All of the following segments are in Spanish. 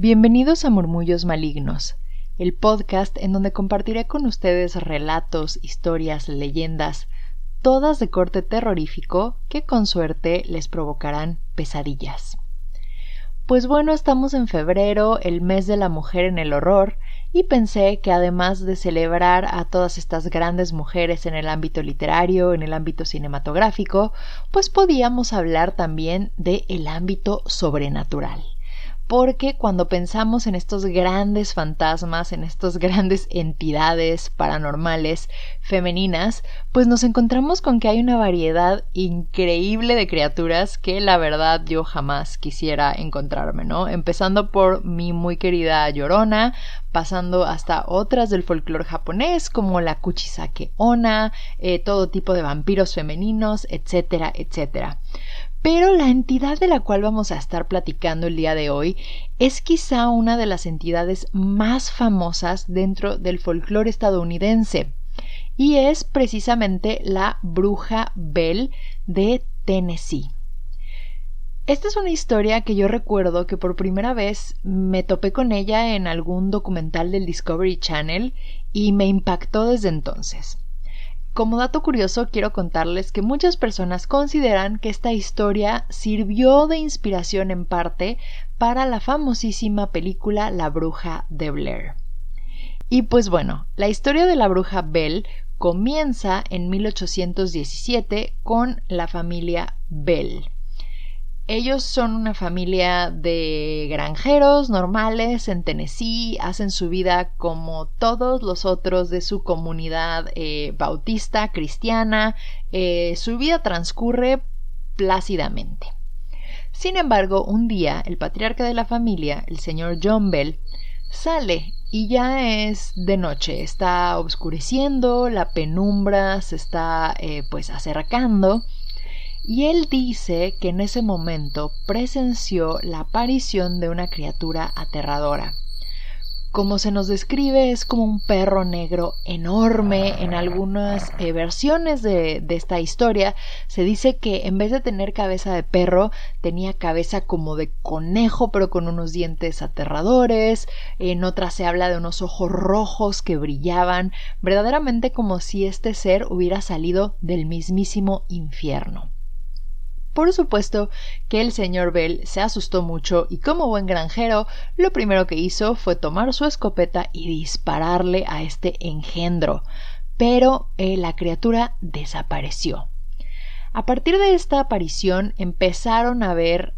Bienvenidos a Murmullos Malignos, el podcast en donde compartiré con ustedes relatos, historias, leyendas, todas de corte terrorífico que con suerte les provocarán pesadillas. Pues bueno, estamos en febrero, el mes de la mujer en el horror, y pensé que además de celebrar a todas estas grandes mujeres en el ámbito literario, en el ámbito cinematográfico, pues podíamos hablar también del ámbito sobrenatural. Porque cuando pensamos en estos grandes fantasmas, en estas grandes entidades paranormales femeninas, pues nos encontramos con que hay una variedad increíble de criaturas que la verdad yo jamás quisiera encontrarme, ¿no? Empezando por mi muy querida Llorona, pasando hasta otras del folclore japonés como la Kuchisake Onna, todo tipo de vampiros femeninos, etcétera, etcétera. Pero la entidad de la cual vamos a estar platicando el día de hoy es quizá una de las entidades más famosas dentro del folclore estadounidense y es precisamente la bruja Bell de Tennessee. Esta es una historia que yo recuerdo que por primera vez me topé con ella en algún documental del Discovery Channel y me impactó desde entonces. Como dato curioso, quiero contarles que muchas personas consideran que esta historia sirvió de inspiración en parte para la famosísima película La Bruja de Blair. Y pues bueno, la historia de la bruja Bell comienza en 1817 con la familia Bell. Ellos son una familia de granjeros normales en Tennessee, hacen su vida como todos los otros de su comunidad bautista, cristiana, su vida transcurre plácidamente. Sin embargo, un día el patriarca de la familia, el señor John Bell, sale y ya es de noche, está oscureciendo, la penumbra se está acercando. Y él dice que en ese momento presenció la aparición de una criatura aterradora. Como se nos describe, es como un perro negro enorme. En algunas versiones de esta historia se dice que en vez de tener cabeza de perro, tenía cabeza como de conejo, pero con unos dientes aterradores. En otras se habla de unos ojos rojos que brillaban, verdaderamente como si este ser hubiera salido del mismísimo infierno. Por supuesto que el señor Bell se asustó mucho y como buen granjero, lo primero que hizo fue tomar su escopeta y dispararle a este engendro, pero la criatura desapareció. A partir de esta aparición empezaron a ver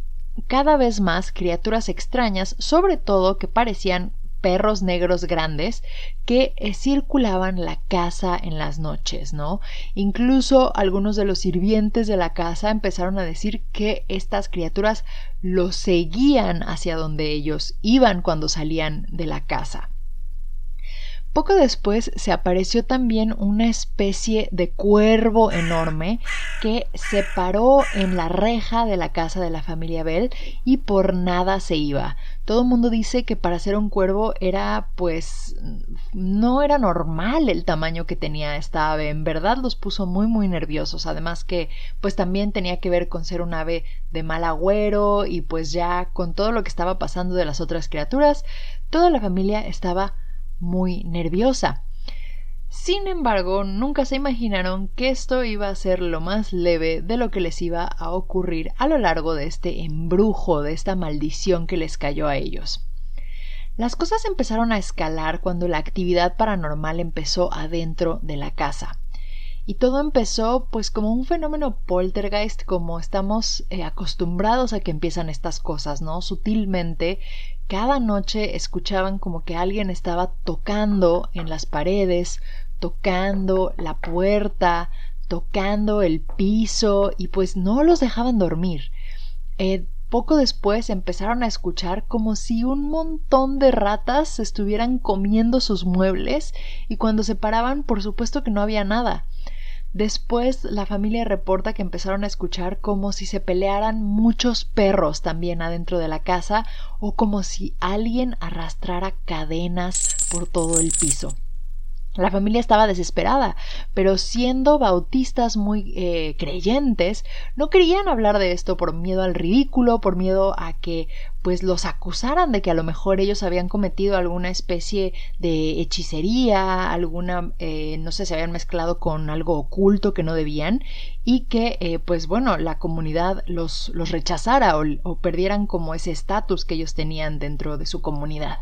cada vez más criaturas extrañas, sobre todo que parecían perros negros grandes que circulaban la casa en las noches, ¿no? Incluso algunos de los sirvientes de la casa empezaron a decir que estas criaturas los seguían hacia donde ellos iban cuando salían de la casa. Poco después se apareció también una especie de cuervo enorme que se paró en la reja de la casa de la familia Bell y por nada se iba. Todo el mundo dice que para ser un cuervo no era normal el tamaño que tenía esta ave. En verdad los puso muy muy nerviosos. Además que pues también tenía que ver con ser un ave de mal agüero y pues ya con todo lo que estaba pasando de las otras criaturas, toda la familia estaba muy nerviosa. Sin embargo, nunca se imaginaron que esto iba a ser lo más leve de lo que les iba a ocurrir a lo largo de este embrujo, de esta maldición que les cayó a ellos. Las cosas empezaron a escalar cuando la actividad paranormal empezó adentro de la casa. Y todo empezó pues como un fenómeno poltergeist, como estamos acostumbrados a que empiezan estas cosas, ¿no? Sutilmente, cada noche escuchaban como que alguien estaba tocando en las paredes, tocando la puerta, tocando el piso y pues no los dejaban dormir. Poco después empezaron a escuchar como si un montón de ratas estuvieran comiendo sus muebles y cuando se paraban, por supuesto que no había nada. Después la familia reporta que empezaron a escuchar como si se pelearan muchos perros también adentro de la casa o como si alguien arrastrara cadenas por todo el piso. La familia estaba desesperada, pero siendo bautistas muy creyentes, no querían hablar de esto por miedo al ridículo, por miedo a que pues los acusaran de que a lo mejor ellos habían cometido alguna especie de hechicería, alguna, no sé, se habían mezclado con algo oculto que no debían y que pues bueno, la comunidad los rechazara o perdieran como ese estatus que ellos tenían dentro de su comunidad.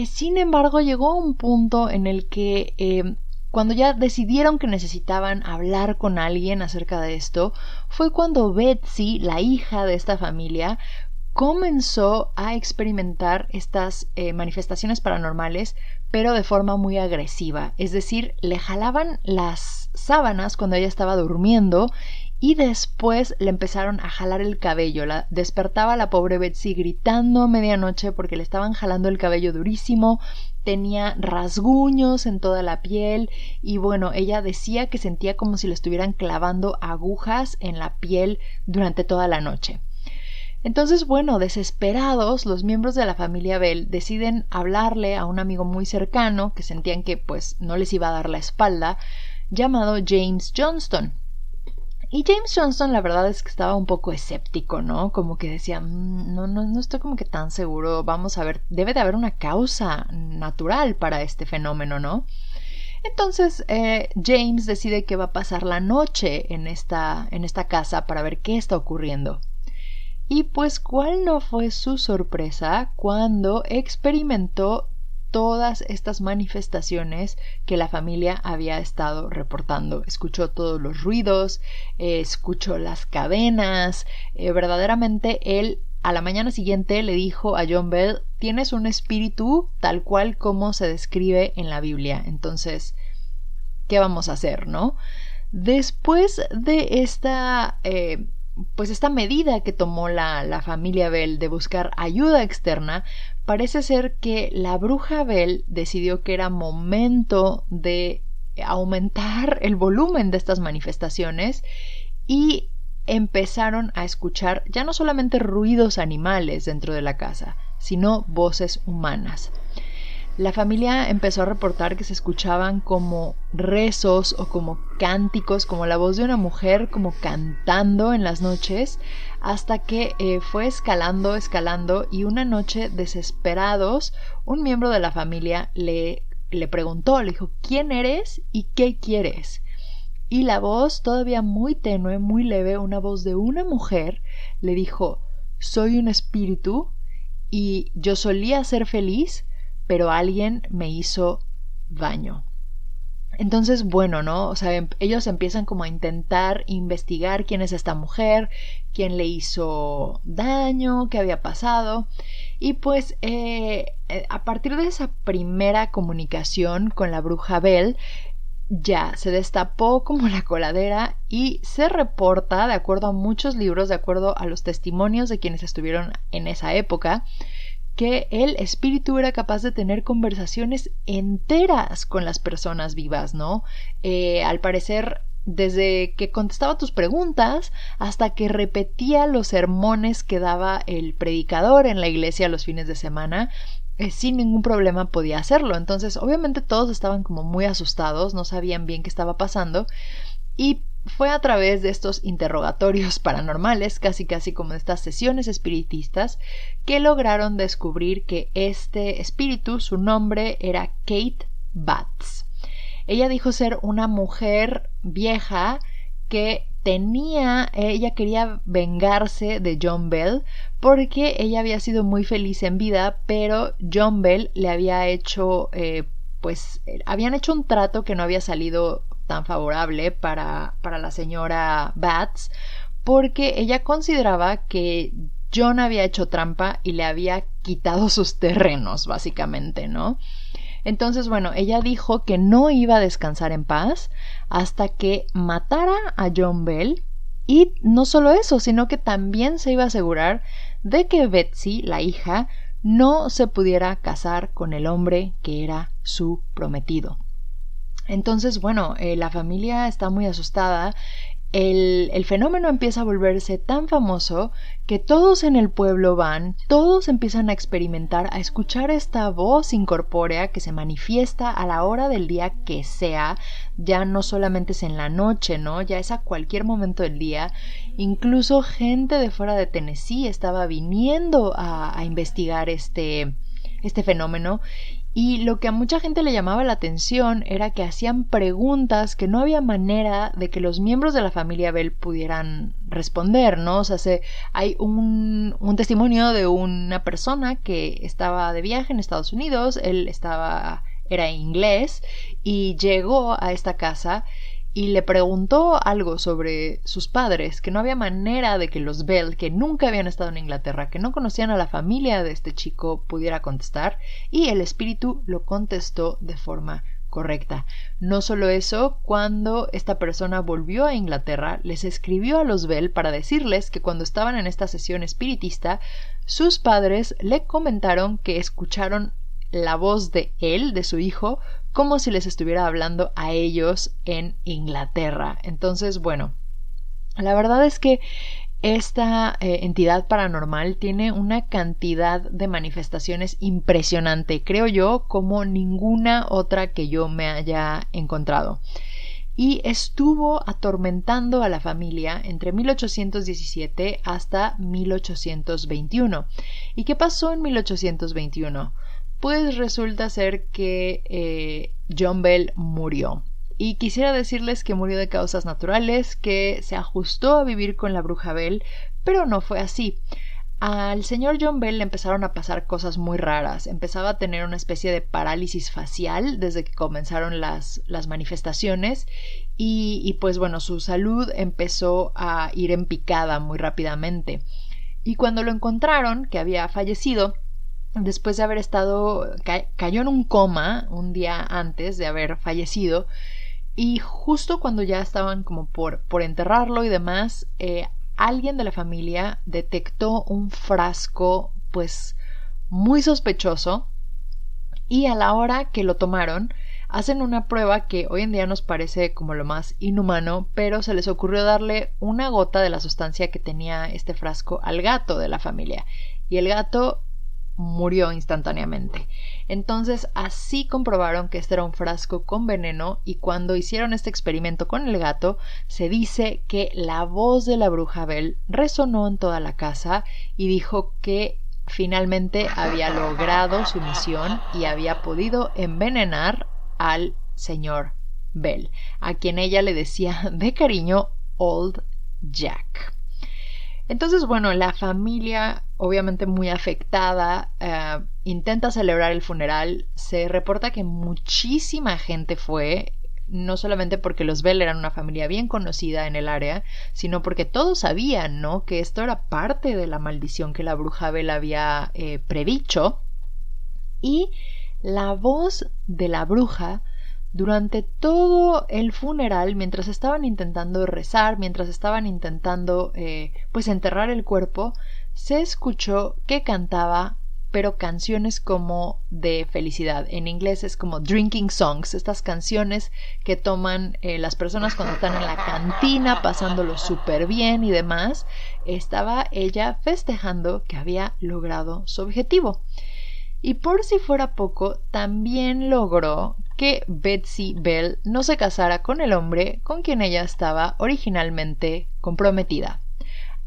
Sin embargo, llegó un punto en el que cuando ya decidieron que necesitaban hablar con alguien acerca de esto, fue cuando Betsy, la hija de esta familia, comenzó a experimentar estas manifestaciones paranormales, pero de forma muy agresiva. Es decir, le jalaban las sábanas cuando ella estaba durmiendo y después le empezaron a jalar el cabello. Despertaba a la pobre Betsy gritando a medianoche porque le estaban jalando el cabello durísimo, tenía rasguños en toda la piel y bueno, ella decía que sentía como si le estuvieran clavando agujas en la piel durante toda la noche. Entonces, bueno, desesperados, los miembros de la familia Bell deciden hablarle a un amigo muy cercano, que sentían que pues no les iba a dar la espalda, llamado James Johnston. Y James Johnston la verdad es que estaba un poco escéptico, ¿no? Como que decía, no estoy como que tan seguro, vamos a ver, debe de haber una causa natural para este fenómeno, ¿no? Entonces James decide que va a pasar la noche en esta casa para ver qué está ocurriendo. Y pues cuál no fue su sorpresa cuando experimentó todas estas manifestaciones que la familia había estado reportando. Escuchó todos los ruidos, escuchó las cadenas, verdaderamente él a la mañana siguiente le dijo a John Bell, tienes un espíritu tal cual como se describe en la Biblia. Entonces, ¿qué vamos a hacer, no? Después de esta medida que tomó la familia Bell de buscar ayuda externa, parece ser que la bruja Bell decidió que era momento de aumentar el volumen de estas manifestaciones y empezaron a escuchar ya no solamente ruidos animales dentro de la casa, sino voces humanas. La familia empezó a reportar que se escuchaban como rezos o como cánticos, como la voz de una mujer como cantando en las noches, hasta que fue escalando y una noche, desesperados, un miembro de la familia le preguntó, le dijo, ¿quién eres y qué quieres? Y la voz, todavía muy tenue, muy leve, una voz de una mujer, le dijo, soy un espíritu y yo solía ser feliz, pero alguien me hizo daño. Entonces, bueno, ¿no? O sea, ellos empiezan como a intentar investigar quién es esta mujer, quién le hizo daño, qué había pasado. Y pues a partir de esa primera comunicación con la bruja Bell, ya se destapó como la coladera y se reporta, de acuerdo a muchos libros, de acuerdo a los testimonios de quienes estuvieron en esa época, que el espíritu era capaz de tener conversaciones enteras con las personas vivas, ¿no? Al parecer, desde que contestaba tus preguntas hasta que repetía los sermones que daba el predicador en la iglesia los fines de semana, sin ningún problema podía hacerlo. Entonces, obviamente todos estaban como muy asustados, no sabían bien qué estaba pasando y fue a través de estos interrogatorios paranormales, casi como de estas sesiones espiritistas, que lograron descubrir que este espíritu, su nombre era Kate Batts. Ella dijo ser una mujer vieja que ella quería vengarse de John Bell porque ella había sido muy feliz en vida, pero John Bell le había hecho, habían hecho un trato que no había salido tan favorable para la señora Batts, porque ella consideraba que John había hecho trampa y le había quitado sus terrenos, básicamente, ¿no? Entonces, bueno, ella dijo que no iba a descansar en paz hasta que matara a John Bell y no solo eso, sino que también se iba a asegurar de que Betsy, la hija, no se pudiera casar con el hombre que era su prometido. Entonces, bueno, la familia está muy asustada el fenómeno empieza a volverse tan famoso que todos en el pueblo van, todos empiezan a experimentar, a escuchar esta voz incorpórea que se manifiesta a la hora del día que sea, ya no solamente es en la noche, ¿no? Ya es a cualquier momento del día. Incluso gente de fuera de Tennessee estaba viniendo a investigar este fenómeno. Y lo que a mucha gente le llamaba la atención era que hacían preguntas que no había manera de que los miembros de la familia Bell pudieran responder, ¿no? O sea, hay un testimonio de una persona que estaba de viaje en Estados Unidos, era inglés y llegó a esta casa y le preguntó algo sobre sus padres, que no había manera de que los Bell, que nunca habían estado en Inglaterra, que no conocían a la familia de este chico, pudiera contestar, y el espíritu lo contestó de forma correcta. No solo eso, cuando esta persona volvió a Inglaterra, les escribió a los Bell para decirles que cuando estaban en esta sesión espiritista, sus padres le comentaron que escucharon la voz de él, de su hijo, como si les estuviera hablando a ellos en Inglaterra. Entonces, bueno, la verdad es que esta entidad paranormal tiene una cantidad de manifestaciones impresionante, creo yo, como ninguna otra que yo me haya encontrado. Y estuvo atormentando a la familia entre 1817 hasta 1821. ¿Y qué pasó en 1821? Pues resulta ser que John Bell murió. Y quisiera decirles que murió de causas naturales, que se ajustó a vivir con la bruja Bell, pero no fue así. Al señor John Bell le empezaron a pasar cosas muy raras. Empezaba a tener una especie de parálisis facial desde que comenzaron las manifestaciones y pues bueno, su salud empezó a ir en picada muy rápidamente. Y cuando lo encontraron, que había fallecido, después de haber estado, cayó en un coma un día antes de haber fallecido, y justo cuando ya estaban como por enterrarlo y demás, alguien de la familia detectó un frasco pues muy sospechoso, y a la hora que lo tomaron hacen una prueba que hoy en día nos parece como lo más inhumano, pero se les ocurrió darle una gota de la sustancia que tenía este frasco al gato de la familia, y el gato murió instantáneamente. Entonces así comprobaron que este era un frasco con veneno, y cuando hicieron este experimento con el gato, se dice que la voz de la bruja Bell resonó en toda la casa y dijo que finalmente había logrado su misión y había podido envenenar al señor Bell, a quien ella le decía de cariño Old Jack. Entonces, bueno, la familia, obviamente muy afectada, intenta celebrar el funeral. Se reporta que muchísima gente fue, no solamente porque los Bell eran una familia bien conocida en el área, sino porque todos sabían, ¿no?, que esto era parte de la maldición que la bruja Bell había predicho. Y la voz de la bruja durante todo el funeral, mientras estaban intentando rezar, mientras estaban intentando pues enterrar el cuerpo, se escuchó que cantaba, pero canciones como de felicidad. En inglés es como drinking songs, estas canciones que toman las personas cuando están en la cantina pasándolo súper bien y demás. Estaba ella festejando que había logrado su objetivo. Y por si fuera poco, también logró que Betsy Bell no se casara con el hombre con quien ella estaba originalmente comprometida.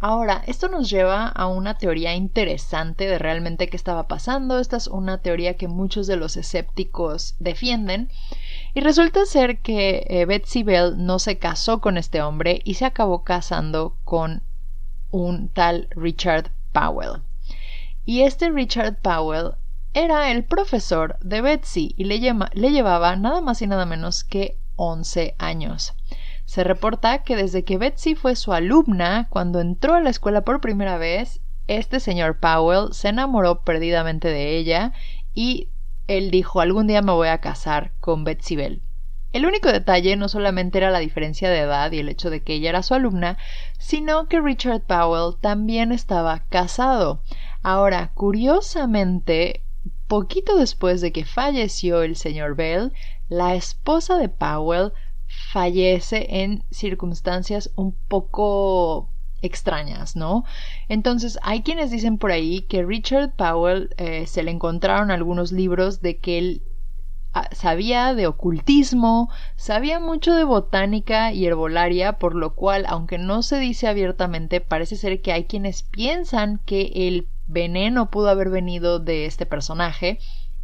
Ahora, esto nos lleva a una teoría interesante de realmente qué estaba pasando. Esta es una teoría que muchos de los escépticos defienden. Y resulta ser que Betsy Bell no se casó con este hombre y se acabó casando con un tal Richard Powell. Y este Richard Powell era el profesor de Betsy y le llevaba nada más y nada menos que 11 años. Se reporta que desde que Betsy fue su alumna, cuando entró a la escuela por primera vez, este señor Powell se enamoró perdidamente de ella y él dijo: algún día me voy a casar con Betsy Bell. El único detalle no solamente era la diferencia de edad y el hecho de que ella era su alumna, sino que Richard Powell también estaba casado. Ahora, curiosamente, poquito después de que falleció el señor Bell, la esposa de Powell fallece en circunstancias un poco extrañas, ¿no? Entonces hay quienes dicen por ahí que Richard Powell se le encontraron algunos libros de que él sabía de ocultismo, sabía mucho de botánica y herbolaria, por lo cual, aunque no se dice abiertamente, parece ser que hay quienes piensan que el veneno pudo haber venido de este personaje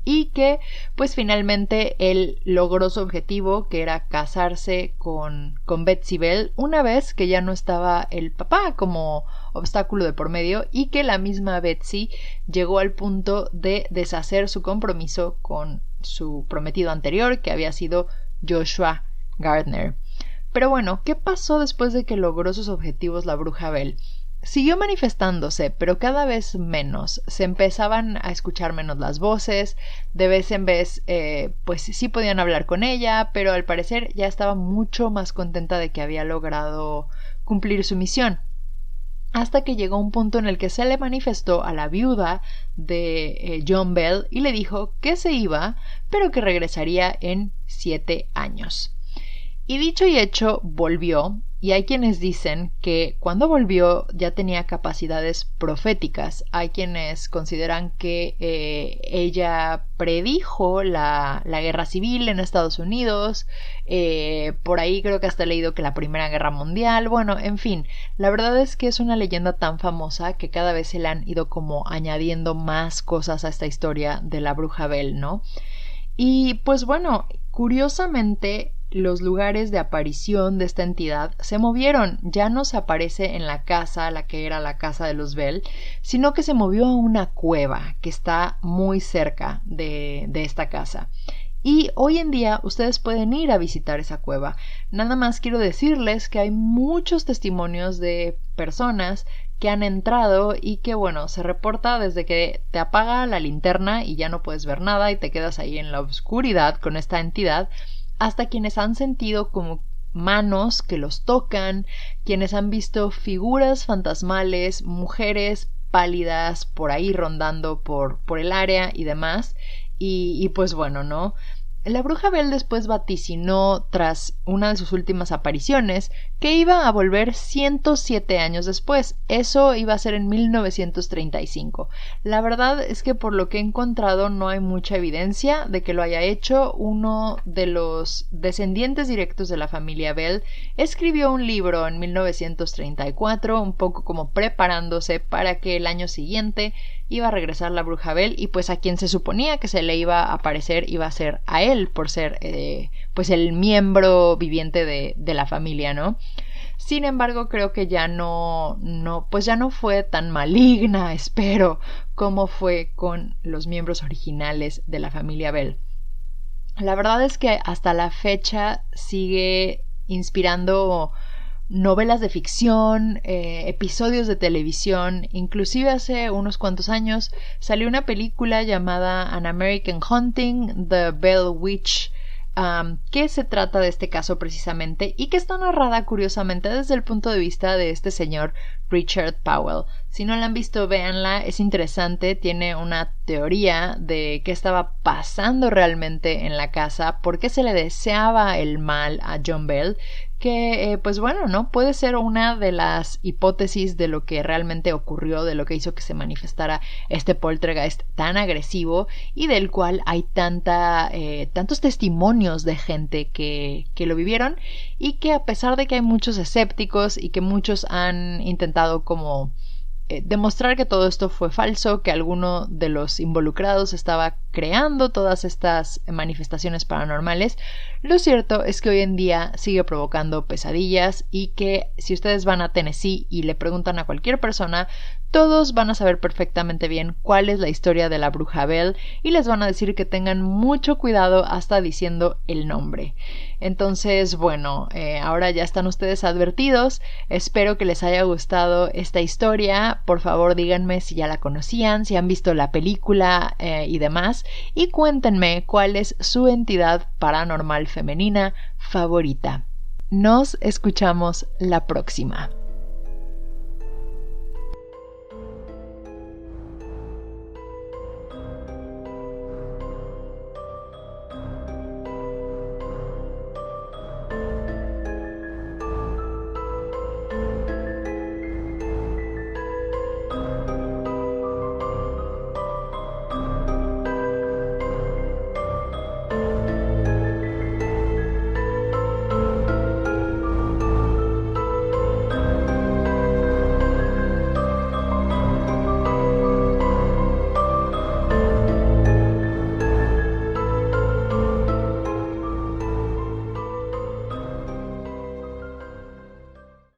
y que pues finalmente él logró su objetivo, que era casarse con Betsy Bell una vez que ya no estaba el papá como obstáculo de por medio, y que la misma Betsy llegó al punto de deshacer su compromiso con su prometido anterior, que había sido Joshua Gardner. Pero bueno, ¿qué pasó después de que logró sus objetivos la bruja Bell? Siguió manifestándose, pero cada vez menos. Se empezaban a escuchar menos las voces, de vez en vez pues sí podían hablar con ella, pero al parecer ya estaba mucho más contenta de que había logrado cumplir su misión. Hasta que llegó un punto en el que se le manifestó a la viuda de John Bell y le dijo que se iba, pero que regresaría en 7 años. Y dicho y hecho, volvió, y hay quienes dicen que cuando volvió ya tenía capacidades proféticas. Hay quienes consideran que ella predijo la guerra civil en Estados Unidos, por ahí creo que hasta he leído que la Primera Guerra Mundial. Bueno, en fin, la verdad es que es una leyenda tan famosa que cada vez se le han ido como añadiendo más cosas a esta historia de la bruja Bell, ¿no? Y pues bueno, curiosamente los lugares de aparición de esta entidad se movieron. Ya no se aparece en la casa, la que era la casa de los Bell, sino que se movió a una cueva que está muy cerca de esta casa. Y hoy en día ustedes pueden ir a visitar esa cueva. Nada más quiero decirles que hay muchos testimonios de personas que han entrado y que bueno, se reporta desde que te apaga la linterna y ya no puedes ver nada y te quedas ahí en la oscuridad con esta entidad, hasta quienes han sentido como manos que los tocan, quienes han visto figuras fantasmales, mujeres pálidas por ahí rondando por el área y demás. Y pues bueno, ¿no? La bruja Bell después vaticinó, tras una de sus últimas apariciones, que iba a volver 107 años después. Eso iba a ser en 1935. La verdad es que por lo que he encontrado no hay mucha evidencia de que lo haya hecho. Uno de los descendientes directos de la familia Bell escribió un libro en 1934, un poco como preparándose para que el año siguiente iba a regresar la bruja Bell, y pues a quien se suponía que se le iba a aparecer iba a ser a él, por ser pues el miembro viviente de la familia, ¿no? Sin embargo, creo que ya pues ya no fue tan maligna, espero, como fue con los miembros originales de la familia Bell. La verdad es que hasta la fecha sigue inspirando novelas de ficción, episodios de televisión. Inclusive hace unos cuantos años salió una película llamada An American Haunting, The Bell Witch, que se trata de este caso precisamente y que está narrada curiosamente desde el punto de vista de este señor Richard Powell. Si no la han visto, véanla, es interesante, tiene una teoría de qué estaba pasando realmente en la casa, por qué se le deseaba el mal a John Bell, que pues bueno, ¿no? Puede ser una de las hipótesis de lo que realmente ocurrió, de lo que hizo que se manifestara este poltergeist tan agresivo y del cual hay tantos testimonios de gente que lo vivieron, y que a pesar de que hay muchos escépticos y que muchos han intentado como demostrar que todo esto fue falso, que alguno de los involucrados estaba creando todas estas manifestaciones paranormales, lo cierto es que hoy en día sigue provocando pesadillas, y que si ustedes van a Tennessee y le preguntan a cualquier persona, todos van a saber perfectamente bien cuál es la historia de la bruja Bell, y les van a decir que tengan mucho cuidado hasta diciendo el nombre. Entonces, bueno, ahora ya están ustedes advertidos. Espero que les haya gustado esta historia. Por favor, díganme si ya la conocían, si han visto la película y demás, y cuéntenme cuál es su entidad paranormal femenina favorita. Nos escuchamos la próxima.